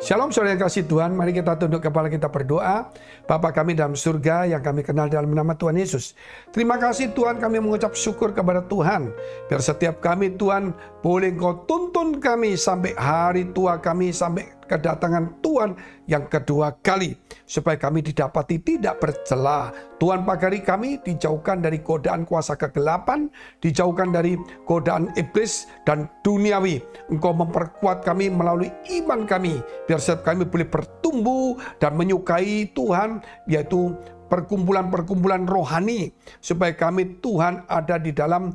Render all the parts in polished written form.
Shalom saudara yang kasih Tuhan, mari kita tunduk kepala kita berdoa. Bapa kami dalam surga yang kami kenal dalam nama Tuhan Yesus. Terima kasih Tuhan, kami mengucap syukur kepada Tuhan. Biar setiap kami Tuhan boleh Engkau tuntun kami sampai hari tua kami, sampai kedatangan Tuhan yang kedua kali, supaya kami didapati tidak bercela. Tuhan pagari kami dijauhkan dari godaan kuasa kegelapan, dijauhkan dari godaan iblis dan duniawi. Engkau memperkuat kami melalui iman kami, biar setiap kami boleh bertumbuh dan menyukai Tuhan, yaitu perkumpulan-perkumpulan rohani, supaya kami Tuhan ada di dalam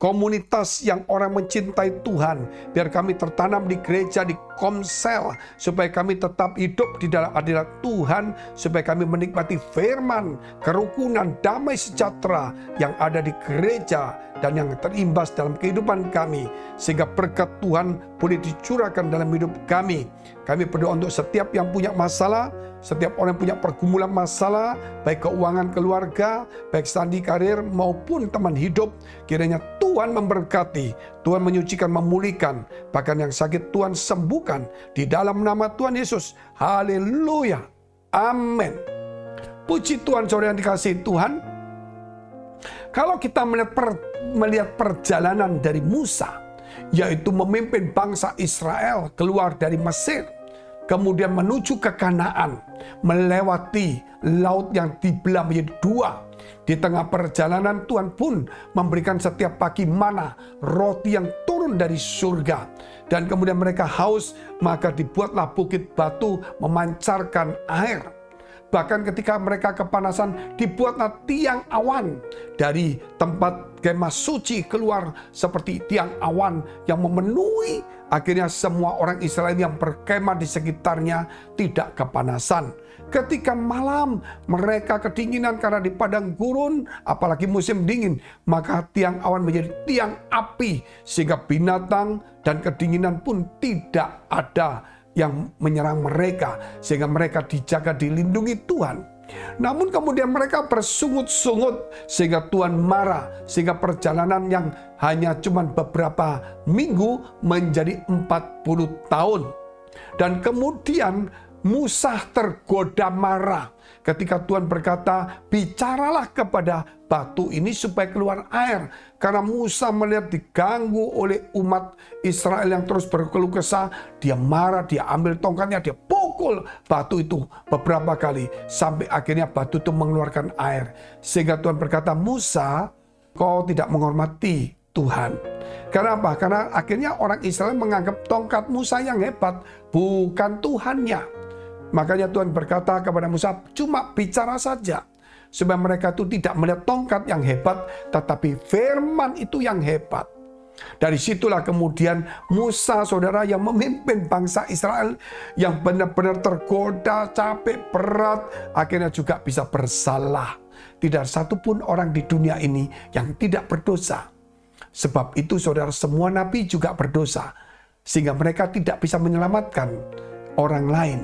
komunitas yang orang mencintai Tuhan. Biar kami tertanam di gereja, di komsel, supaya kami tetap hidup di dalam hadirat Tuhan, supaya kami menikmati firman, kerukunan, damai sejahtera yang ada di gereja dan yang terimbas dalam kehidupan kami, sehingga berkat Tuhan boleh dicurahkan dalam hidup kami. Kami berdoa untuk setiap yang punya masalah, setiap orang yang punya pergumulan masalah, baik keuangan keluarga, baik studi karir maupun teman hidup. Kiranya Tuhan memberkati, Tuhan menyucikan, memulihkan, bahkan yang sakit Tuhan sembuhkan di dalam nama Tuhan Yesus. Haleluya. Amin. Puji Tuhan saudara yang dikasihi Tuhan. Kalau kita melihat perjalanan dari Musa, yaitu memimpin bangsa Israel keluar dari Mesir, kemudian menuju ke Kanaan, melewati laut yang dibelah menjadi dua. Di tengah perjalanan Tuhan pun memberikan setiap pagi mana, roti yang turun dari surga. Dan kemudian mereka haus, maka dibuatlah bukit batu memancarkan air. Bahkan ketika mereka kepanasan, dibuatlah tiang awan dari tempat kemah suci keluar seperti tiang awan yang memenuhi. Akhirnya semua orang Israel yang berkemah di sekitarnya tidak kepanasan. Ketika malam mereka kedinginan karena di padang gurun, apalagi musim dingin, maka tiang awan menjadi tiang api, sehingga binatang dan kedinginan pun tidak ada yang menyerang mereka, sehingga mereka dijaga, dilindungi Tuhan. Namun kemudian mereka bersungut-sungut sehingga Tuhan marah, sehingga perjalanan yang hanya cuma beberapa minggu menjadi 40 tahun. Dan kemudian Musa tergoda marah ketika Tuhan berkata, bicaralah kepada batu ini supaya keluar air. Karena Musa melihat diganggu oleh umat Israel yang terus berkeluh kesah, dia marah, dia ambil tongkatnya, dia pukul batu itu beberapa kali, sampai akhirnya batu itu mengeluarkan air. Sehingga Tuhan berkata, Musa, kau tidak menghormati Tuhan. Karena apa? Karena akhirnya orang Israel menganggap tongkat Musa yang hebat, bukan Tuhannya. Makanya Tuhan berkata kepada Musa, cuma bicara saja, supaya mereka itu tidak melihat tongkat yang hebat, tetapi firman itu yang hebat. Dari situlah kemudian Musa, saudara, yang memimpin bangsa Israel, yang benar-benar tergoda, capek, berat, akhirnya juga bisa bersalah. Tidak satupun orang di dunia ini yang tidak berdosa. Sebab itu saudara, semua nabi juga berdosa, sehingga mereka tidak bisa menyelamatkan orang lain.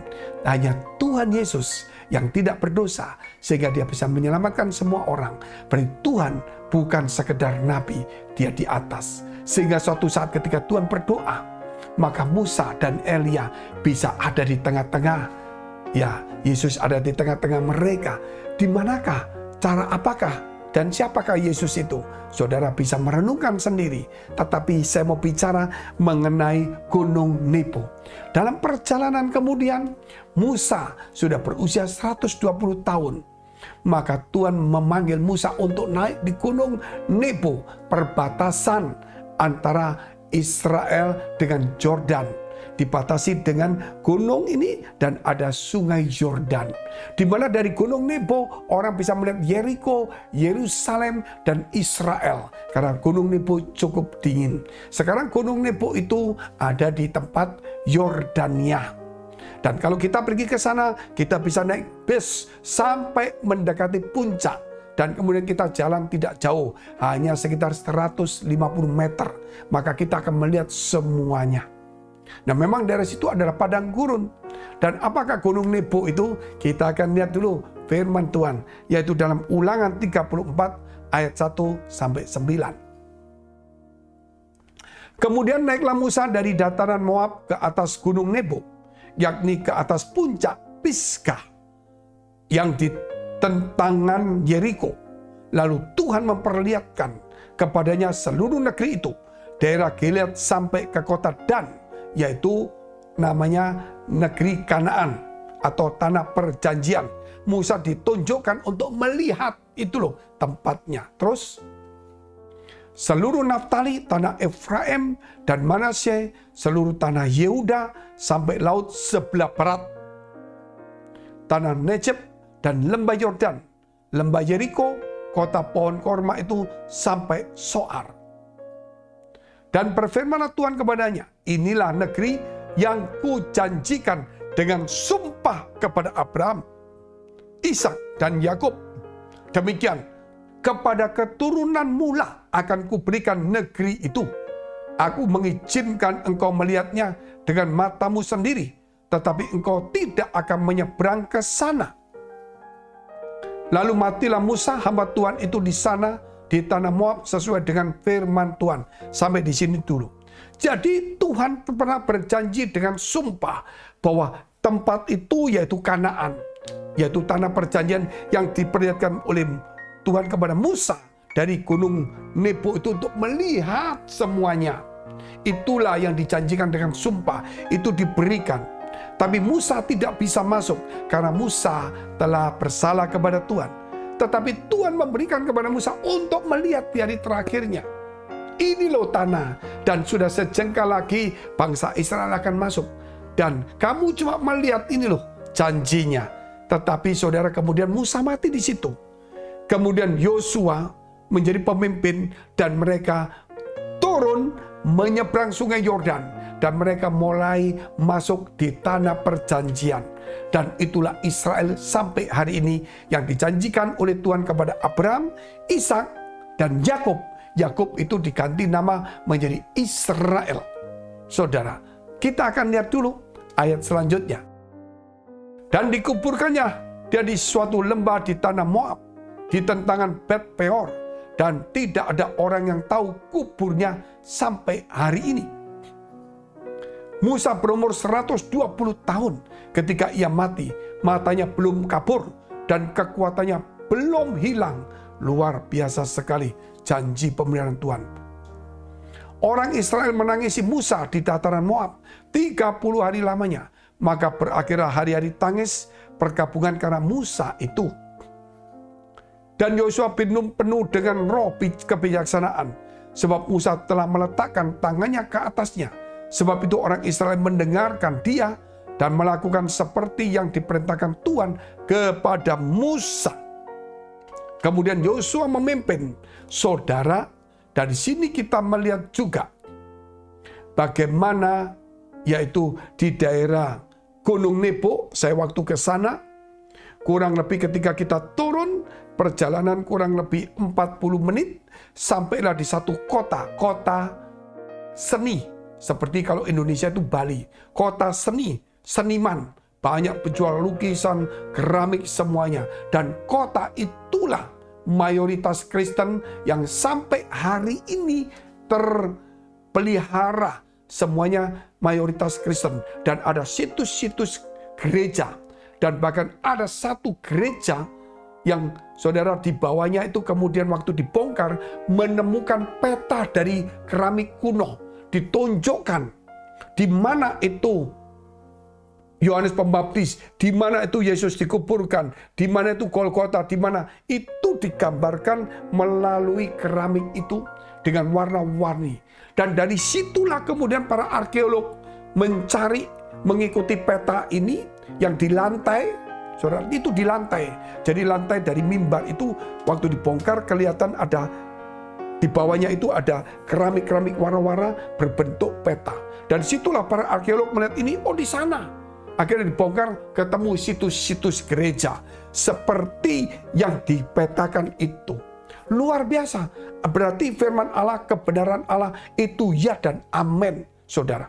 Hanya Tuhan Yesus yang tidak berdosa, sehingga dia bisa menyelamatkan semua orang. Berarti Tuhan bukan sekedar nabi, dia di atas. Sehingga suatu saat ketika Tuhan berdoa, maka Musa dan Elia bisa ada di tengah-tengah. Ya, Yesus ada di tengah-tengah mereka. Di manakah, cara apakah, dan siapakah Yesus itu? Saudara bisa merenungkan sendiri. Tetapi saya mau bicara mengenai Gunung Nebo. Dalam perjalanan kemudian, Musa sudah berusia 120 tahun. Maka Tuhan memanggil Musa untuk naik di Gunung Nebo, perbatasan antara Israel dengan Yordan. Dibatasi dengan gunung ini dan ada sungai Yordan. Di mana dari Gunung Nebo orang bisa melihat Yeriko, Yerusalem, dan Israel. Karena Gunung Nebo cukup dingin. Sekarang Gunung Nebo itu ada di tempat Yordania. Dan kalau kita pergi ke sana, kita bisa naik bus sampai mendekati puncak. Dan kemudian kita jalan tidak jauh, hanya sekitar 150 meter. Maka kita akan melihat semuanya. Nah, memang dari situ adalah padang gurun. Dan apakah Gunung Nebo itu? Kita akan lihat dulu firman Tuhan, yaitu dalam Ulangan 34 ayat 1-9. Kemudian naiklah Musa dari dataran Moab ke atas Gunung Nebo, yakni ke atas puncak Pisgah yang di tentangan Yeriko. Lalu Tuhan memperlihatkan kepadanya seluruh negeri itu, daerah Gilead sampai ke kota Dan, yaitu namanya negeri Kanaan atau tanah perjanjian. Musa ditunjukkan untuk melihat itu loh tempatnya. Terus seluruh Naftali, tanah Efraim dan Manasye, seluruh tanah Yehuda sampai laut sebelah barat, tanah Negeb dan lembah Yordan, lembah Yeriko, kota pohon korma itu sampai Soar. Dan berfirmanlah Tuhan kepadanya, inilah negeri yang kujanjikan dengan sumpah kepada Abraham, Ishak dan Yakub. Demikian, kepada keturunanmu lah akan kuberikan negeri itu. Aku mengizinkan engkau melihatnya dengan matamu sendiri, tetapi engkau tidak akan menyeberang ke sana. Lalu matilah Musa hamba Tuhan itu di sana, di tanah Moab, sesuai dengan firman Tuhan. Sampai di sini dulu. Jadi Tuhan pernah berjanji dengan sumpah bahwa tempat itu yaitu Kanaan, yaitu tanah perjanjian yang diperlihatkan oleh Tuhan kepada Musa dari gunung Nebo itu untuk melihat semuanya. Itulah yang dijanjikan dengan sumpah, itu diberikan. Tapi Musa tidak bisa masuk karena Musa telah bersalah kepada Tuhan. Tetapi Tuhan memberikan kepada Musa untuk melihat di hari terakhirnya. Ini loh tanah, dan sudah sejengkal lagi bangsa Israel akan masuk. Dan kamu cuma melihat ini loh janjinya. Tetapi saudara, kemudian Musa mati di situ. Kemudian Yosua menjadi pemimpin dan mereka turun menyeberang sungai Yordan dan mereka mulai masuk di tanah perjanjian. Dan itulah Israel sampai hari ini yang dijanjikan oleh Tuhan kepada Abraham, Ishak dan Yakub. Yakub itu diganti nama menjadi Israel. Saudara, kita akan lihat dulu ayat selanjutnya. Dan dikuburkannya dia di suatu lembah di tanah Moab, di tentangan Bet Peor, dan tidak ada orang yang tahu kuburnya sampai hari ini. Musa berumur 120 tahun ketika ia mati, matanya belum kabur dan kekuatannya belum hilang. Luar biasa sekali janji pemeliharaan Tuhan. Orang Israel menangisi Musa di dataran Moab 30 hari lamanya, maka berakhirlah hari-hari tangis perkabungan karena Musa itu. Dan Yosua bin Nun penuh dengan roh kebijaksanaan, sebab Musa telah meletakkan tangannya ke atasnya. Sebab itu orang Israel mendengarkan dia dan melakukan seperti yang diperintahkan Tuhan kepada Musa. Kemudian Yosua memimpin. Saudara, dari sini kita melihat juga bagaimana yaitu di daerah Gunung Nebo, saya waktu ke sana, kurang lebih ketika kita turun, perjalanan kurang lebih 40 menit, sampailah di satu kota seni. Seperti kalau Indonesia itu Bali, kota seni, seniman, banyak penjual lukisan, keramik semuanya. Dan kota itulah mayoritas Kristen yang sampai hari ini terpelihara. Semuanya mayoritas Kristen. Dan ada situs-situs gereja. Dan bahkan ada satu gereja yang saudara di bawahnya itu kemudian waktu dibongkar menemukan peta dari keramik kuno, ditunjukkan di mana itu Yohanes Pembaptis, di mana itu Yesus dikuburkan, di mana itu Golgota, di mana itu digambarkan melalui keramik itu dengan warna-warni. Dan dari situlah kemudian para arkeolog mencari mengikuti peta ini yang di lantai. Saudara, itu di lantai. Jadi lantai dari mimbar itu waktu dibongkar kelihatan ada di bawahnya itu ada keramik-keramik warna-warna berbentuk peta. Dan situlah para arkeolog melihat ini, oh di sana. Akhirnya dibongkar, ketemu situs-situs gereja seperti yang dipetakan itu. Luar biasa. Berarti firman Allah, kebenaran Allah itu ya dan amin. Saudara,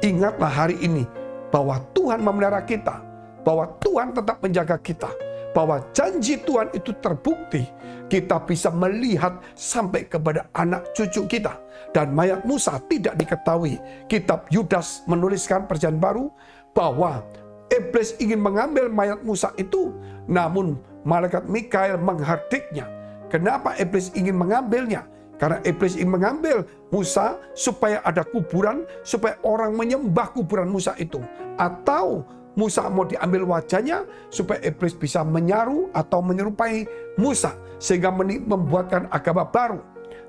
ingatlah hari ini bahwa Tuhan memelihara kita, bahwa Tuhan tetap menjaga kita, bahwa janji Tuhan itu terbukti. Kita bisa melihat sampai kepada anak cucu kita. Dan mayat Musa tidak diketahui. Kitab Yudas menuliskan Perjanjian Baru bahwa iblis ingin mengambil mayat Musa itu, namun malaikat Mikael menghardiknya. Kenapa iblis ingin mengambilnya? Karena iblis ingin mengambil Musa supaya ada kuburan, supaya orang menyembah kuburan Musa itu. Atau Musa mau diambil wajahnya supaya iblis bisa menyaru atau menyerupai Musa, sehingga membuatkan agama baru.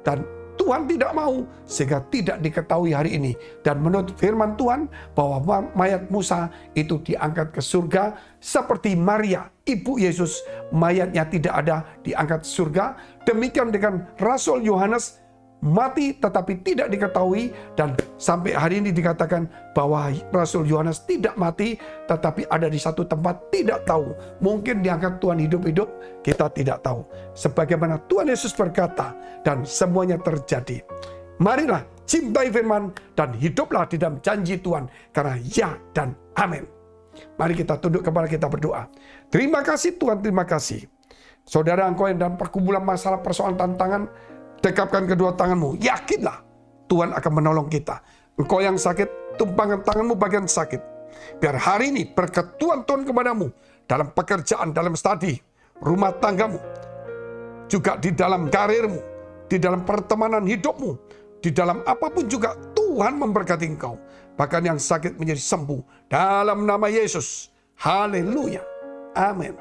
Dan Tuhan tidak mau, sehingga tidak diketahui hari ini. Dan menurut firman Tuhan bahwa mayat Musa itu diangkat ke surga seperti Maria, ibu Yesus, mayatnya tidak ada, diangkat ke surga. Demikian dengan Rasul Yohanes, mati tetapi tidak diketahui, dan sampai hari ini dikatakan bahwa Rasul Yohanes tidak mati tetapi ada di satu tempat, tidak tahu. Mungkin diangkat Tuhan hidup-hidup, kita tidak tahu. Sebagaimana Tuhan Yesus berkata, dan semuanya terjadi. Marilah cintai firman dan hiduplah di dalam janji Tuhan, karena ya dan amin. Mari kita tunduk kepala kita berdoa. Terima kasih Tuhan, terima kasih. Saudara, engkau yang dalam pergumulan masalah, persoalan, tantangan, dekapkan kedua tanganmu. Yakinlah Tuhan akan menolong kita. Engkau yang sakit, tumpangkan tanganmu bagian sakit. Biar hari ini berkat Tuhan kepadamu dalam pekerjaan, dalam studi, rumah tanggamu, juga di dalam karirmu, di dalam pertemanan hidupmu, di dalam apapun juga Tuhan memberkati engkau. Bahkan yang sakit menjadi sembuh dalam nama Yesus. Haleluya. Amin.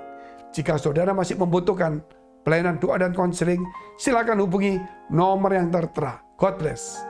Jika saudara masih membutuhkan pelayanan doa dan konseling, silakan hubungi nomor yang tertera. God bless.